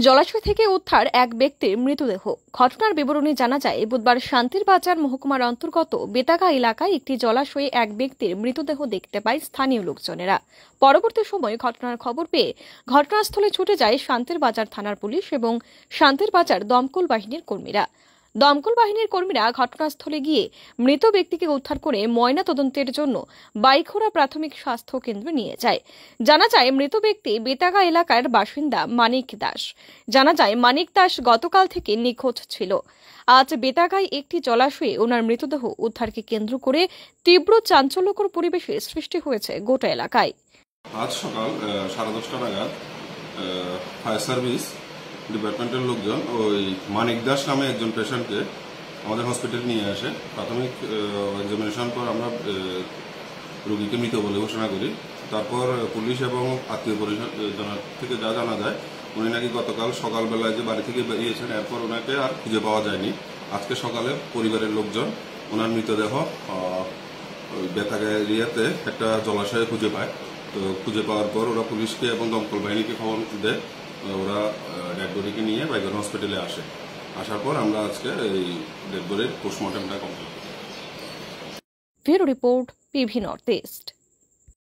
জলাশয় থেকে উদ্ধার এক ব্যক্তির মৃতদেহ। ঘটনার বিবরণী জানা যায়, বুধবার শান্তির বাজার মহকুমার অন্তর্গত বেতাগা এলাকায় একটি জলাশয়ে এক ব্যক্তির মৃতদেহ দেখতে পায় স্থানীয় লোকজনেরা। পরবর্তী সময়ে ঘটনার খবর পেয়ে ঘটনাস্থলে ছুটে যায় শান্তির বাজার থানার পুলিশ এবং শান্তির বাজার দমকল বাহিনীর কর্মীরা। ঘটনাস্থলে গিয়ে মৃত ব্যক্তিকে উদ্ধার করে ময়না তদন্তের জন্য বাইখোড়া প্রাথমিক স্বাস্থ্য কেন্দ্রে নিয়ে যায়। জানা যায়, মৃত ব্যক্তি বেতাগা এলাকার বাসিন্দা মানিক দাস। জানা যায়, মানিক দাস গতকাল থেকে নিখোঁজ ছিল। আজ বেতাগায় একটি জলাশয়ে ওনার মৃতদেহ উদ্ধারকে কেন্দ্র করে তীব্র চাঞ্চল্যকর পরিবেশের সৃষ্টি হয়েছে গোটা এলাকায়। আজ সকাল 10:30 নাগাদ ফায়ার সার্ভিস ডিপার্টমেন্টের লোকজন ওই মানিক দাস নামে একজন পেশেন্টকে আমাদের হসপিটালে নিয়ে আসে। প্রাথমিক এক্সামিনেশন পর আমরা রোগীকে মৃত বলে ঘোষণা করি। তারপর পুলিশ এবং আত্মীয় পরিজন থেকে যা জানা যায়, উনি নাকি গতকাল সকালবেলায় যে বাড়ি থেকে বেরিয়েছেন, এরপর ওনাকে আর খুঁজে পাওয়া যায়নি। আজকে সকালে পরিবারের লোকজন ওনার মৃতদেহ বেতাগা এরিয়াতে একটা জলাশয়ে খুঁজে পায়। তো খুঁজে পাওয়ার পর ওরা পুলিশকে এবং দমকল বাহিনীকে খবর দেয়। ওরা ডেড বডিকে নিয়ে বাইগন হসপিটালে আসে। আসার পর আমরা আজকে এই ডেড বডির পোস্টমর্টমটা কমপ্লিট করি। Bureau report, PV north east.